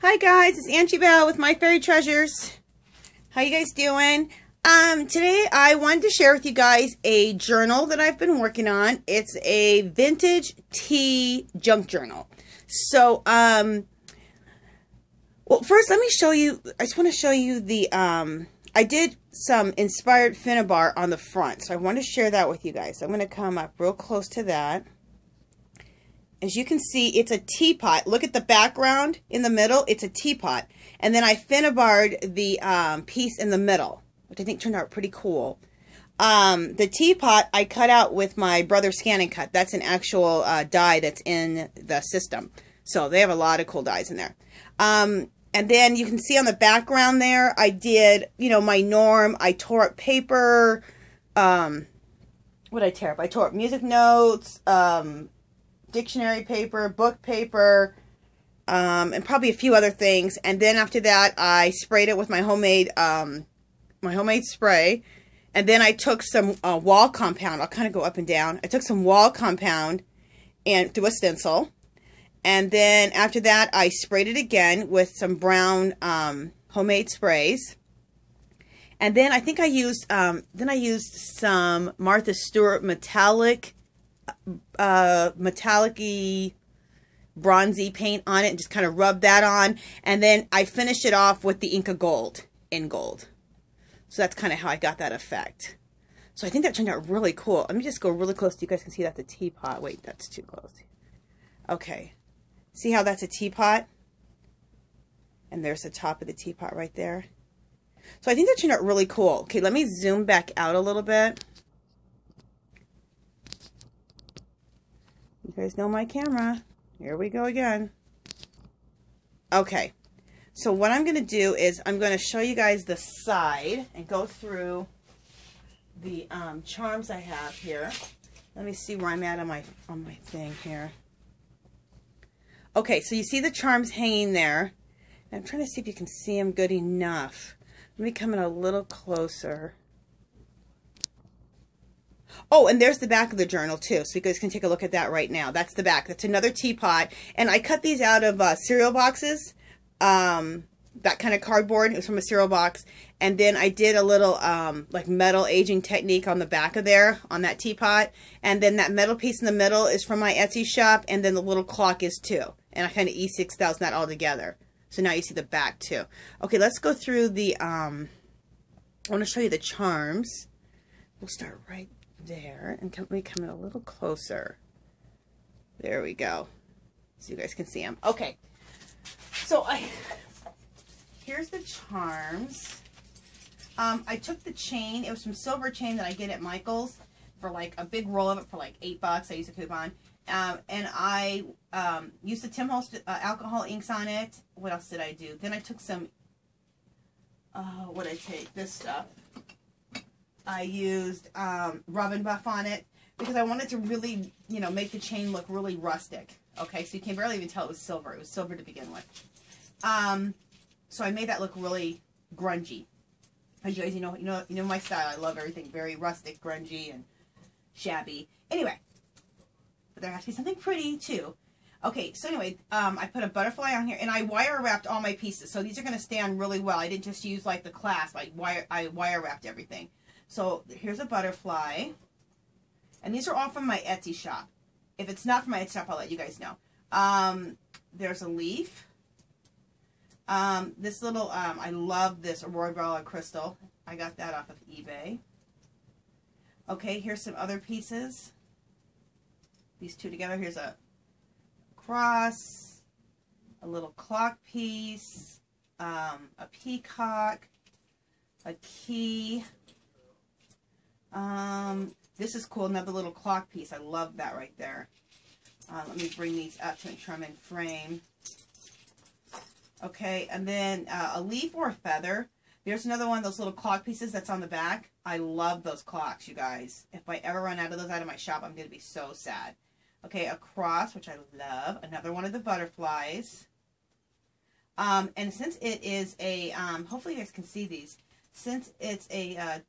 Hi guys, it's Angie Bell with My Fairy Treasures. How you guys doing? Today I wanted to share with you guys a journal that I've been working on. It's a vintage tea junk journal. So, well, first let me show you, I just want to show you the, I did some inspired Finnabar on the front. So I want to share that with you guys. I'm going to come up real close to that. As you can see, it's a teapot. Look at the background in the middle. It's a teapot. And then I Finnabarred the piece in the middle, which I think turned out pretty cool. The teapot I cut out with my brother Scan and Cut. That's an actual die that's in the system. So they have a lot of cool dies in there. And then you can see on the background there, I did, you know, my norm. I tore up paper. What did I tear up? I tore up music notes, dictionary paper, book paper, and probably a few other things. And then after that, I sprayed it with my homemade spray. And then I took some wall compound. I'll kind of go up and down. I took some wall compound and through a stencil. And then after that, I sprayed it again with some brown homemade sprays. And then I think I used some Martha Stewart metallic-y bronzy paint on it and just kind of rubbed that on. And then I finished it off with the Inca Gold in gold. So that's kind of how I got that effect. So I think that turned out really cool. Let me just go really close so you guys can see that the teapot. Wait, that's too close. Okay. See how that's a teapot? And there's the top of the teapot right there. So I think that turned out really cool. Okay, let me zoom back out a little bit. You guys know my camera. Here we go again. Okay. So what I'm going to do is I'm going to show you guys the side and go through the charms I have here. Let me see where I'm at on my thing here. Okay, so you see the charms hanging there. I'm trying to see if you can see them good enough. Let me come in a little closer. Oh, and there's the back of the journal too, so you guys can take a look at that right now. That's the back. That's another teapot, and I cut these out of cereal boxes. That kind of cardboard. It was from a cereal box, and then I did a little like metal aging technique on the back of there on that teapot, and then that metal piece in the middle is from my Etsy shop, and then the little clock is too, and I kind of E6000 that all together. So now you see the back too. Okay, let's go through the. I want to show you the charms. We'll start right there, and let me come in a little closer. There we go, so you guys can see them. Okay, so here's the charms. I took the chain. It was some silver chain that I get at Michael's for like a big roll of it for like $8. I used a coupon, and I used the Tim Holtz alcohol inks on it. What else did I do? Then I took some. What did I take? This stuff. I used Robin Buff on it because I wanted to really, you know, make the chain look really rustic. Okay, so you can barely even tell it was silver. It was silver to begin with. So I made that look really grungy. As you guys, you know my style. I love everything very rustic, grungy, and shabby. Anyway, but there has to be something pretty too. Okay, so anyway, I put a butterfly on here, and I wire wrapped all my pieces, so these are going to stand really well. I didn't just use like the clasp. I wire wrapped everything. So here's a butterfly, and these are all from my Etsy shop. If it's not from my Etsy shop, I'll let you guys know. There's a leaf. This little, I love this Aurora Borealis crystal. I got that off of eBay. Okay, here's some other pieces. These two together. Here's a cross, a little clock piece, a peacock, a key. This is cool, another little clock piece. I love that right there. Let me bring these up to make sure I'm in frame. Okay, and then a leaf or a feather. There's another one of those little clock pieces that's on the back. I love those clocks, you guys. If I ever run out of those out of my shop, I'm going to be so sad. Okay, a cross, which I love. Another one of the butterflies. And since it is a, hopefully you guys can see these. Since it's a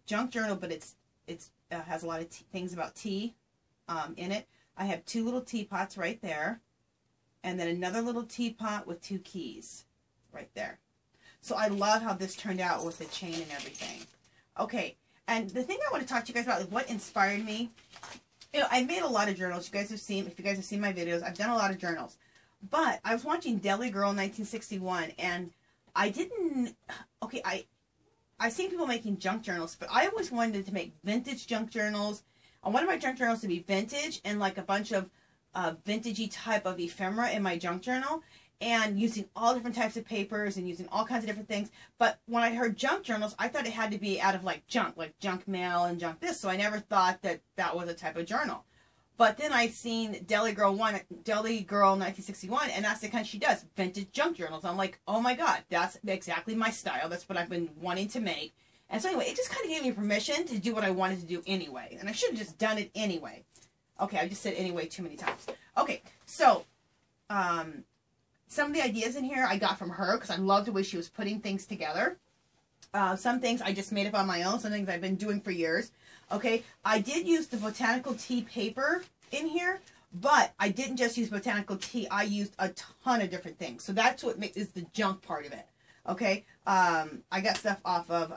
junk journal, but it has a lot of things about tea in it. I have two little teapots right there. and then another little teapot with 2 keys right there. So I love how this turned out with the chain and everything. Okay, and the thing I want to talk to you guys about is what inspired me. You know, I made a lot of journals. You guys have seen, if you guys have seen my videos, I've done a lot of journals. But I was watching Deli Girl 1961, and I didn't, okay, I've seen people making junk journals, but I always wanted to make vintage junk journals. I wanted my junk journals to be vintage and like a bunch of vintagey type of ephemera in my junk journal, and using all different types of papers and using all kinds of different things. But when I heard junk journals, I thought it had to be out of like junk mail and junk this. So I never thought that that was a type of journal. But then I seen Deli Girl 1961, and that's the kind she does, vintage junk journals. I'm like, oh my God, that's exactly my style. That's what I've been wanting to make. And so anyway, it just kind of gave me permission to do what I wanted to do anyway. And I should have just done it anyway. Okay, I just said anyway too many times. Okay, so some of the ideas in here I got from her because I loved the way she was putting things together. Some things I just made up on my own. Some things I've been doing for years. Okay, I did use the botanical tea paper in here, but I didn't just use botanical tea. I used a ton of different things. So that's what is the junk part of it. Okay, I got stuff off of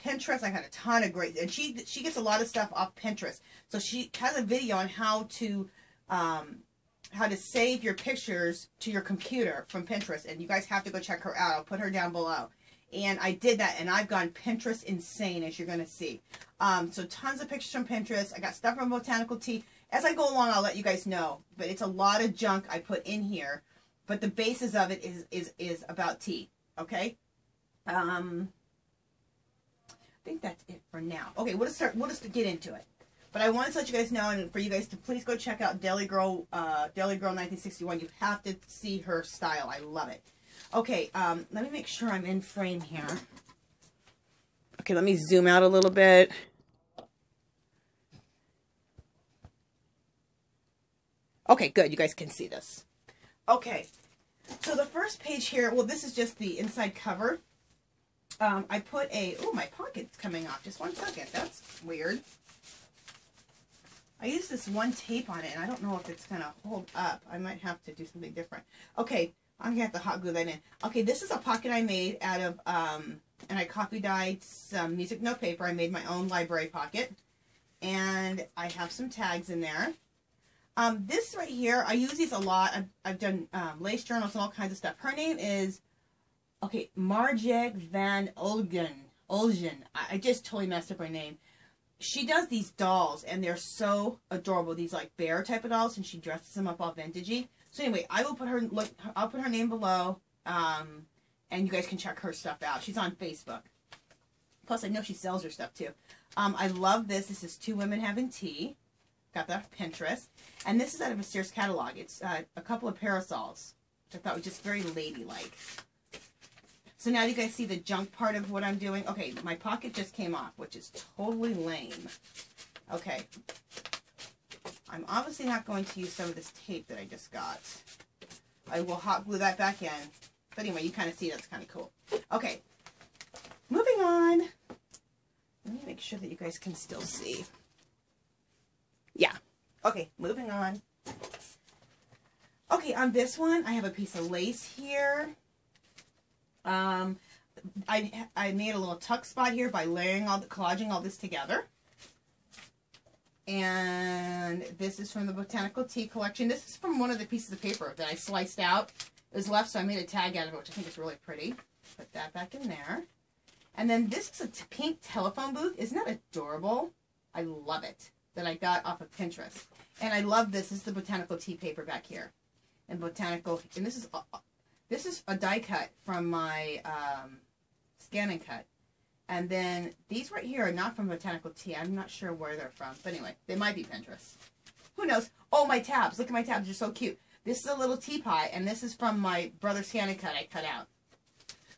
Pinterest. I got a ton of great, and she gets a lot of stuff off Pinterest. So she has a video on how to save your pictures to your computer from Pinterest, and you guys have to go check her out. I'll put her down below. And I did that, and I've gone Pinterest insane, as you're going to see. So tons of pictures from Pinterest. I got stuff from botanical tea. As I go along, I'll let you guys know. But it's a lot of junk I put in here. But the basis of it is about tea. Okay? I think that's it for now. Okay, we'll just get into it. But I wanted to let you guys know, and for you guys to please go check out Deli Girl 1961. You have to see her style. I love it. Okay, let me make sure I'm in frame here. Okay, let me zoom out a little bit. Okay, good. You guys can see this. Okay, so the first page here, well, this is just the inside cover. I put oh, my pocket's coming off. Just 1 second. That's weird. I used this one tape on it, and I don't know if it's going to hold up. I might have to do something different. Okay, I'm going to have to hot glue that in. Okay, this is a pocket I made out of, and I copy dyed some music note paper. I made my own library pocket, and I have some tags in there. This right here, I use these a lot. I've done lace journals and all kinds of stuff. Her name is, okay, Marijke Van Ooijen. I just totally messed up her name. She does these dolls, and they're so adorable. These like bear type of dolls, and she dresses them up all vintagey. So anyway, I will put her I'll put her name below, and you guys can check her stuff out. She's on Facebook. Plus, I know she sells her stuff too. I love this. This is Two Women Having Tea. Got that off Pinterest, and this is out of a Sears catalog. It's a couple of parasols, which I thought was just very ladylike. So now you guys see the junk part of what I'm doing. Okay, my pocket just came off, which is totally lame. Okay. I'm obviously not going to use some of this tape that I just got. I will hot glue that back in. But anyway, you kind of see that's kind of cool. Okay. Moving on. Let me make sure that you guys can still see. Yeah. Okay, moving on. Okay, on this one, I have a piece of lace here. I made a little tuck spot here by collaging all this together. And this is from the Botanical Tea Collection. This is from one of the pieces of paper that I sliced out. It was left, so I made a tag out of it, which I think is really pretty. Put that back in there. And then this is a pink telephone booth. Isn't that adorable? I love it. That I got off of Pinterest. And I love this. This is the Botanical Tea paper back here. And and this is a die cut from my Scan and Cut. And then these right here are not from Botanical Tea. I'm not sure where they're from. But anyway, they might be Pinterest. Who knows? Oh, my tabs. Look at my tabs. They're so cute. This is a little teapot, and this is from my brother's Scan and Cut I cut out.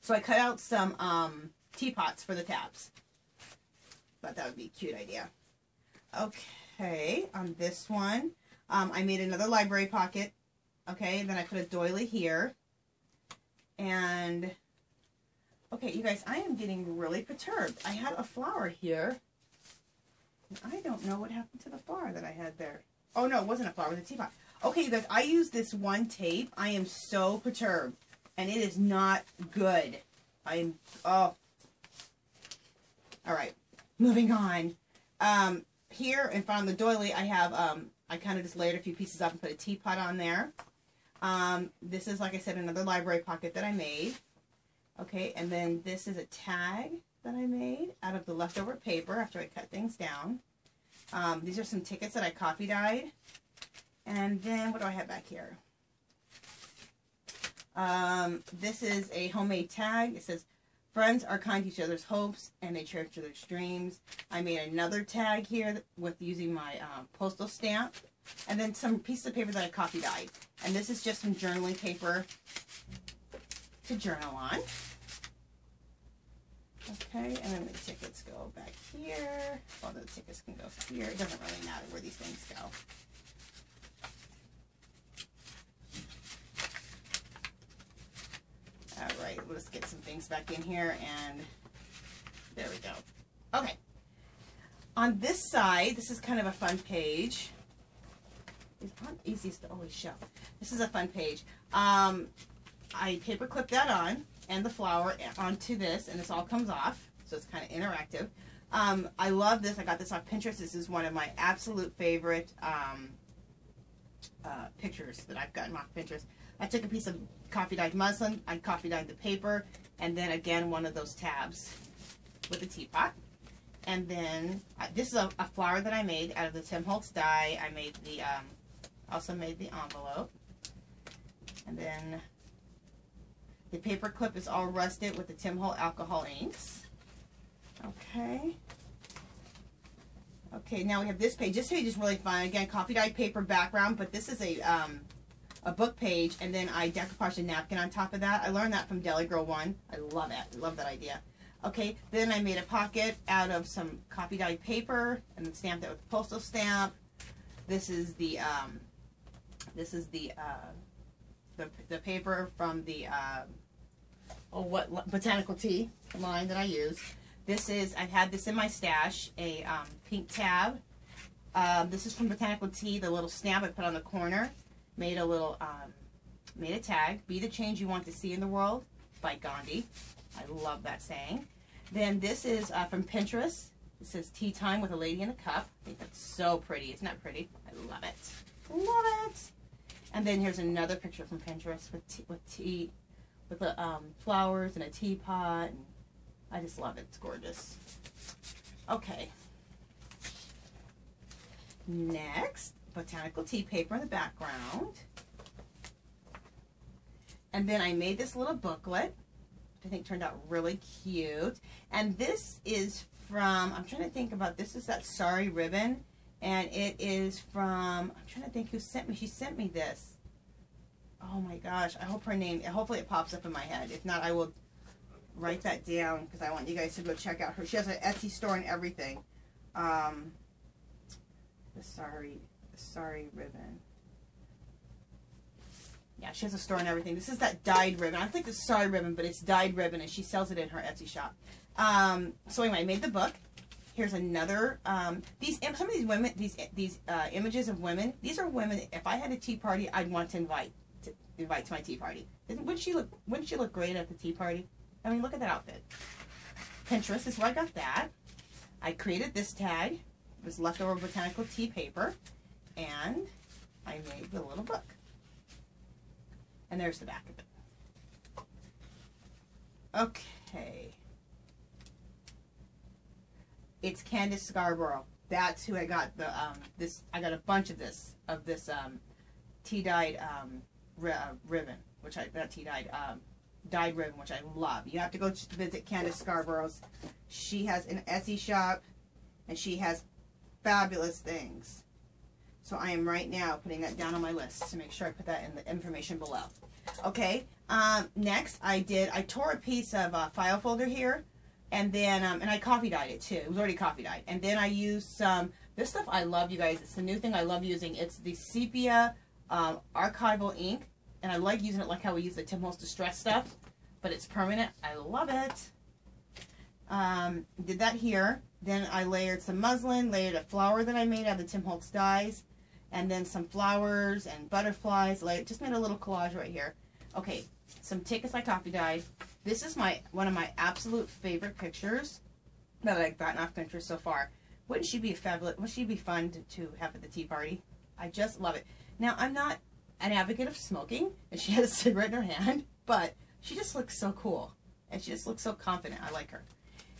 So I cut out some teapots for the tabs. Thought that would be a cute idea. Okay, on this one, I made another library pocket. Okay, and then I put a doily here. And, okay, you guys, I am getting really perturbed. I had a flower here. And I don't know what happened to the flower that I had there. Oh, no, it wasn't a flower. It was a teapot. Okay, guys, I use this one tape. I am so perturbed, and it is not good. Oh. All right, moving on. Here in front of the doily, I have, I kind of just layered a few pieces up and put a teapot on there. This is, like I said, another library pocket that I made. Okay, and then this is a tag that I made out of the leftover paper after I cut things down. These are some tickets that I coffee dyed. And then, what do I have back here? This is a homemade tag. It says, friends are kind to each other's hopes, and they cherish each other's dreams. I made another tag here with using my postal stamp. And then some pieces of paper that I coffee dyed. And this is just some journaling paper to journal on. Okay, and then the tickets go back here. Well, the tickets can go here. It doesn't really matter where these things go. All right, let's get some things back in here, and there we go. Okay. On this side, this is kind of a fun page. It's not easiest to always show. This is a fun page. I paper clip that on, and the flower onto this, and this all comes off, so it's kind of interactive. I love this. I got this off Pinterest. This is one of my absolute favorite pictures that I've gotten off Pinterest. I took a piece of coffee dyed muslin, I coffee dyed the paper, and then again one of those tabs with a teapot. And then this is a flower that I made out of the Tim Holtz die. I made the also made the envelope, and then the paper clip is all rusted with the Tim Holtz alcohol inks. Okay. Okay, now we have this page. This page is really fun. Again, coffee dyed paper background, but this is a book page, and then I decoupaged a napkin on top of that. I learned that from Deli Girl 1. I love it. I love that idea. Okay, then I made a pocket out of some coffee dyed paper and then stamped it with a postal stamp. This is the paper from the botanical tea line that I use. This is, I've had this in my stash, a pink tab. This is from Botanical Tea, the little stamp I put on the corner. Made a little, made a tag, be the change you want to see in the world, by Gandhi. I love that saying. Then this is from Pinterest. It says tea time with a lady in a cup. I think that's so pretty. Isn't that pretty? I love it. Love it. And then here's another picture from Pinterest with the flowers and a teapot. And I just love it. It's gorgeous. Okay. Next, botanical tea paper in the background. And then I made this little booklet, which I think turned out really cute. And this is from, I'm trying to think about, this is that Sorry ribbon. And it is from, I'm trying to think who sent me. She sent me this. Oh my gosh. I hope her name, hopefully it pops up in my head. If not, I will write that down because I want you guys to go check out her. She has an Etsy store and everything. The Sorry ribbon. Yeah, she has a store and everything. This is that dyed ribbon. I think it's Sorry ribbon, but it's dyed ribbon, and she sells it in her Etsy shop. So anyway, I made the book. Here's another. Some of these women, these images of women. These are women. If I had a tea party, I'd want to invite to my tea party. Wouldn't she look great at the tea party? I mean, look at that outfit. Pinterest is where I got that. I created this tag. It was leftover botanical tea paper, and I made the little book. And there's the back of it. Okay. It's Candace Scarborough. That's who I got the I got a bunch of this tea dyed ribbon, which dyed ribbon, which I love. You have to go visit Candace Scarborough's. She has an Etsy shop, and she has fabulous things. So I am right now putting that down on my list to make sure I put that in the information below. Okay. Next, I tore a piece of file folder here, and then and I coffee dyed it too. It was already coffee dyed, and then I used some. This stuff I love, you guys. It's the new thing I love using. It's the sepia archival ink, and I like using it like how we use the Tim Holtz Distress stuff, but it's permanent. I love it. Did that here. Then I layered some muslin, layered a flower that I made out of the Tim Holtz dyes, and then some flowers and butterflies. Like, just made a little collage right here. Okay, some tickets I copy dyed. This is one of my absolute favorite pictures that I've gotten off Pinterest so far. Wouldn't she be fabulous? Wouldn't she be fun to have at the tea party? I just love it. Now, I'm not an advocate of smoking, and she has a cigarette in her hand, but she just looks so cool, and she just looks so confident. I like her.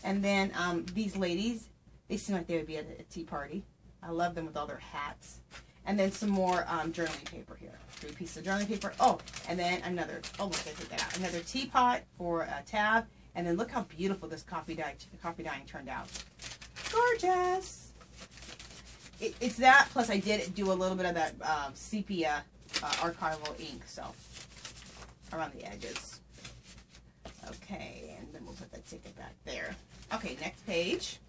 And then these ladies, they seem like they would be at a tea party. I love them with all their hats. And then some more journaling paper here. 3 pieces of journaling paper. Oh, and then another, oh look, I take that out. Another teapot for a tab. And then look how beautiful this coffee dyeing turned out. Gorgeous. It's that, plus I did do a little bit of that sepia archival ink, so around the edges. Okay, and then we'll put that ticket back there. Okay, next page.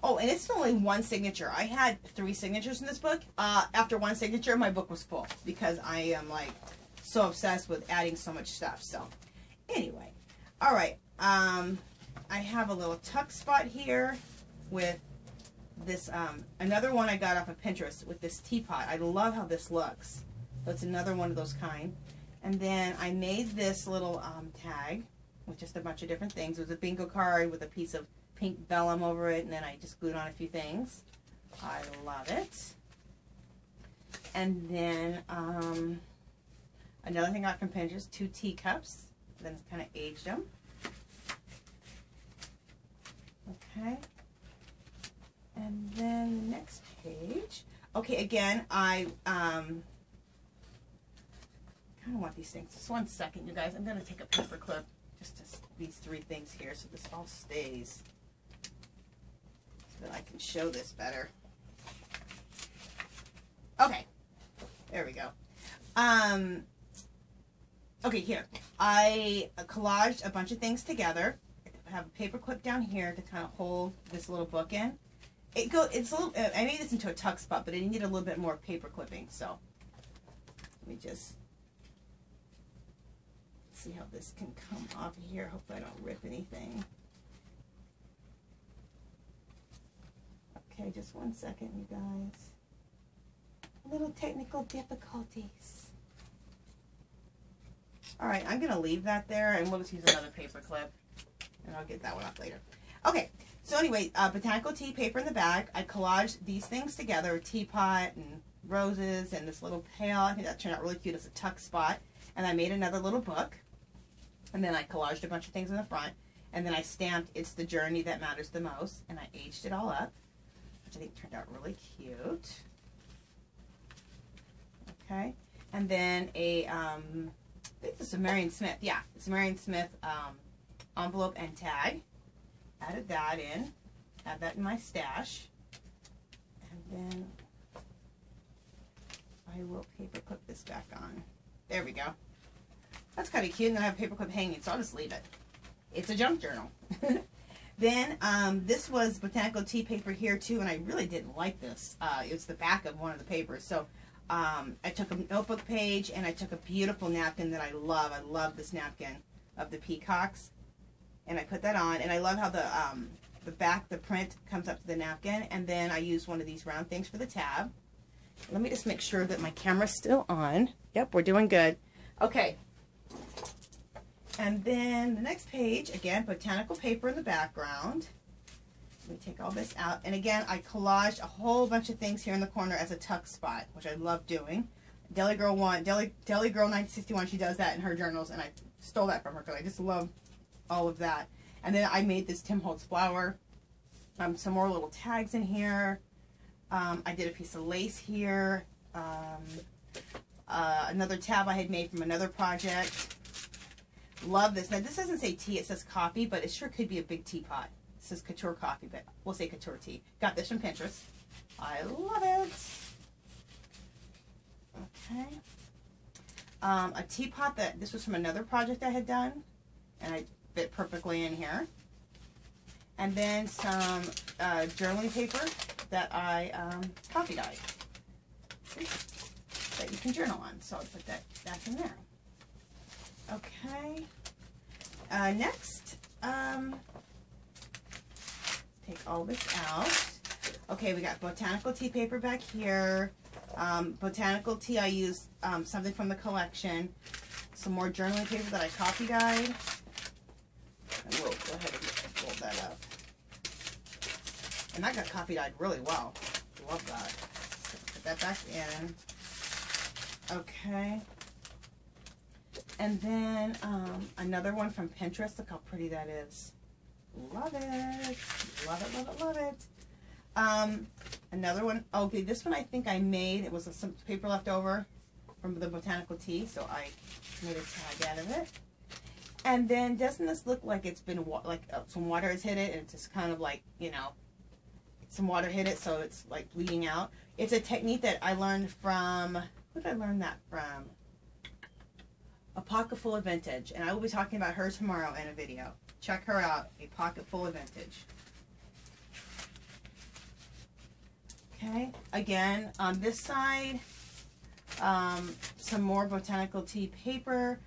Oh, and it's only one signature. I had 3 signatures in this book. After one signature, my book was full because I am like so obsessed with adding so much stuff. So anyway, all right. I have a little tuck spot here with this, another one I got off of Pinterest with this teapot. I love how this looks. So it's another one of those kind. And then I made this little tag with just a bunch of different things. It was a bingo card with a piece of pink vellum over it, and then I just glued on a few things. I love it. And then another thing I got from Pinterest, 2 teacups. Then kind of aged them. Okay. And then the next page. Okay, again, I kind of want these things. Just one second, you guys. I'm going to take a paper clip just to these 3 things here so this all stays. So that I can show this better. Okay. There we go. Okay, here. I collaged a bunch of things together. I have a paper clip down here to kind of hold this little book in. It's a little, I made this into a tuck spot, but it needed a little bit more paper clipping, so let me just see how this can come off here. Hope I don't rip anything. Okay, just one second, you guys. Little technical difficulties. All right, I'm gonna leave that there, and we'll just use another paper clip, and I'll get that one off later. Okay, so anyway, botanical tea paper in the back. I collaged these things together, a teapot and roses and this little pail. I think that turned out really cute as a tuck spot. And I made another little book. And then I collaged a bunch of things in the front. And then I stamped, "It's the journey that matters the most." And I aged it all up, which I think turned out really cute. Okay. And then I think this is a Marion Smith. Yeah, it's a Marion Smith envelope and tag. Added that in. Add that in my stash. And then I will paper clip this back on. There we go. That's kind of cute, and then I have a paper clip hanging, so I'll just leave it. It's a junk journal. Then this was botanical tea paper here too, and I really didn't like this. It was the back of one of the papers. So I took a notebook page, and I took a beautiful napkin that I love. I love this napkin of the peacocks. And I put that on, and I love how the back, the print comes up to the napkin, and then I use one of these round things for the tab. Let me just make sure that my camera's still on. Yep, we're doing good. Okay. And then the next page, again, botanical paper in the background. Let me take all this out. And again, I collaged a whole bunch of things here in the corner as a tuck spot, which I love doing. Deli Girl 1961, she does that in her journals, and I stole that from her because I just love all of that. And then I made this Tim Holtz flower. Some more little tags in here. I did a piece of lace here. Another tab I had made from another project. Love this. Now this doesn't say tea, it says coffee, but it sure could be a big teapot. It says couture coffee, but we'll say couture tea. Got this from Pinterest. I love it. Okay. A teapot this was from another project I had done, and I fit perfectly in here. And then some journaling paper that I copy dyed that you can journal on. So I'll put that back in there. Okay. Next, take all this out. Okay, we got botanical tea paper back here. Botanical tea, I used something from the collection. Some more journaling paper that I copy dyed. And we'll go ahead and fold that up. And that got copy dyed really well. Love that. Put that back in. Okay. And then another one from Pinterest. Look how pretty that is. Love it. Love it, love it, love it. Another one. Okay, this one I think I made. It was some paper left over from the botanical tea, so I made a tag out of it. And then doesn't this look like it's been some water has hit it, and it's just kind of like, you know, some water hit it, so it's like bleeding out. It's a technique that I learned from, who did I learn that from? A Pocket Full of Vintage, and I will be talking about her tomorrow in a video. Check her out, A Pocket Full of Vintage. Okay, again, on this side, some more botanical tea paper.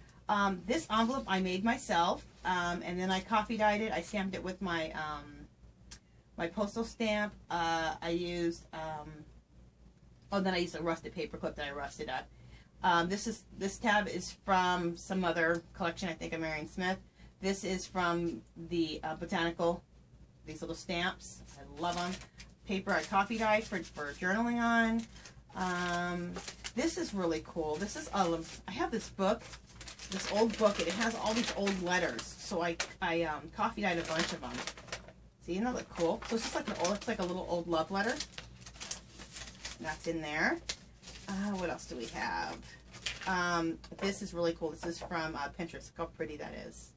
This envelope I made myself, and then I coffee dyed it. I stamped it with my my postal stamp. I used, then I used a rusted paper clip that I rusted up. This tab is from some other collection, I think of Marion Smith. This is from the botanical, these little stamps. I love them. Paper I coffee dyed for journaling on. This is really cool. This is I have this book, this old book, and it has all these old letters. So I coffee dyed a bunch of them. See, you know, look cool. So it's just like it's like a little old love letter. That's in there. What else do we have? This is really cool. This is from Pinterest. Look how pretty that is.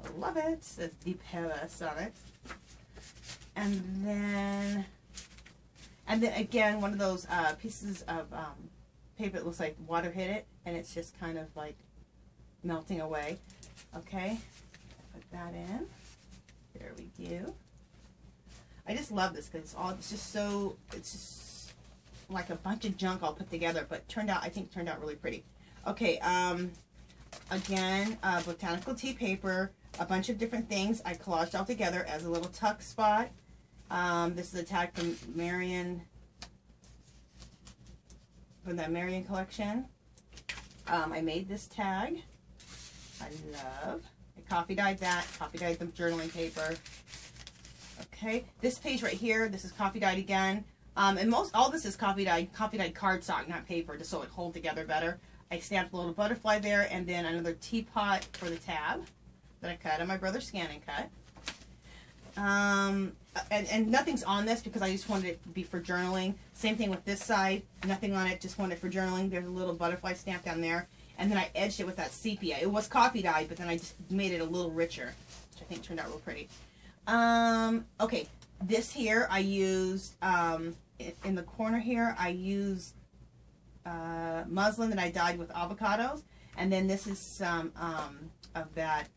I love it. It says Deep Paris on it. And then again, one of those pieces of paper that looks like water hit it, and it's just kind of like melting away. Okay, put that in. There we go. I just love this because it's just like a bunch of junk all put together, but I think turned out really pretty. Okay, again, botanical tea paper, a bunch of different things I collaged all together as a little tuck spot. This is a tag from Marion, from that Marion collection. I made this tag. I coffee dyed that, coffee dyed the journaling paper. Okay, this page right here, this is coffee dyed again. And all this is coffee dyed cardstock, not paper, just so it holds together better. I stamped a little butterfly there, and then another teapot for the tab that I cut on my brother's scan and cut. And nothing's on this because I just wanted it to be for journaling. Same thing with this side, nothing on it, just wanted it for journaling. There's a little butterfly stamp down there, and then I edged it with that sepia. It was coffee dyed, but then I just made it a little richer, which I think turned out real pretty. Okay, this here I used, in the corner here, I used muslin that I dyed with avocados, and then this is some of that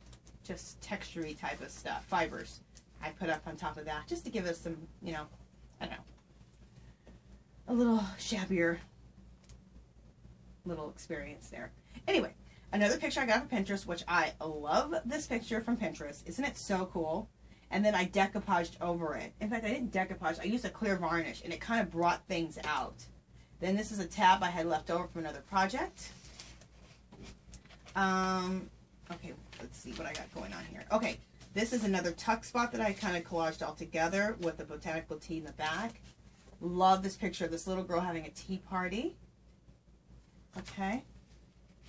just texture-y type of stuff, fibers. I put up on top of that just to give us some, you know, I don't know, a little shabbier little experience there. Anyway, another picture I got from Pinterest, which I love this picture from Pinterest. Isn't it so cool? And then I decoupaged over it. In fact, I didn't decoupage. I used a clear varnish, and it kind of brought things out. Then this is a tab I had left over from another project. Okay, let's see what I got going on here. Okay, this is another tuck spot that I kind of collaged all together with the botanical tea in the back. Love this picture of this little girl having a tea party. Okay,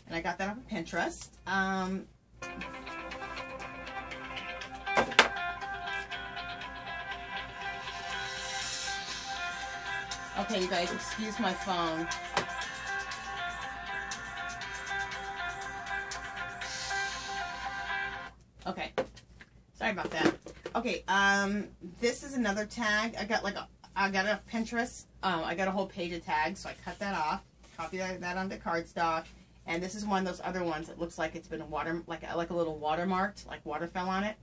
and I got that off of Pinterest. Okay, you guys, excuse my phone. Okay, sorry about that. Okay, this is another tag. I got it off Pinterest. I got a whole page of tags, so I cut that off, copied that onto cardstock, and this is one of those other ones that looks like it's been like a little watermarked, like water fell on it,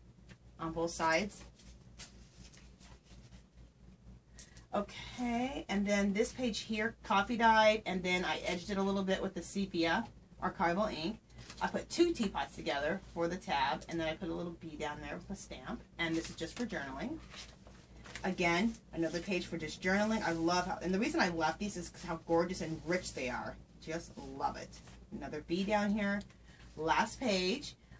on both sides. Okay, and then this page here, coffee dyed, and then I edged it a little bit with the sepia archival ink. I put two teapots together for the tab, and then I put a little bee down there with a stamp, and this is just for journaling. Again, another page for just journaling. I love how, and the reason I love these is because how gorgeous and rich they are. Just love it. Another B down here. Last page.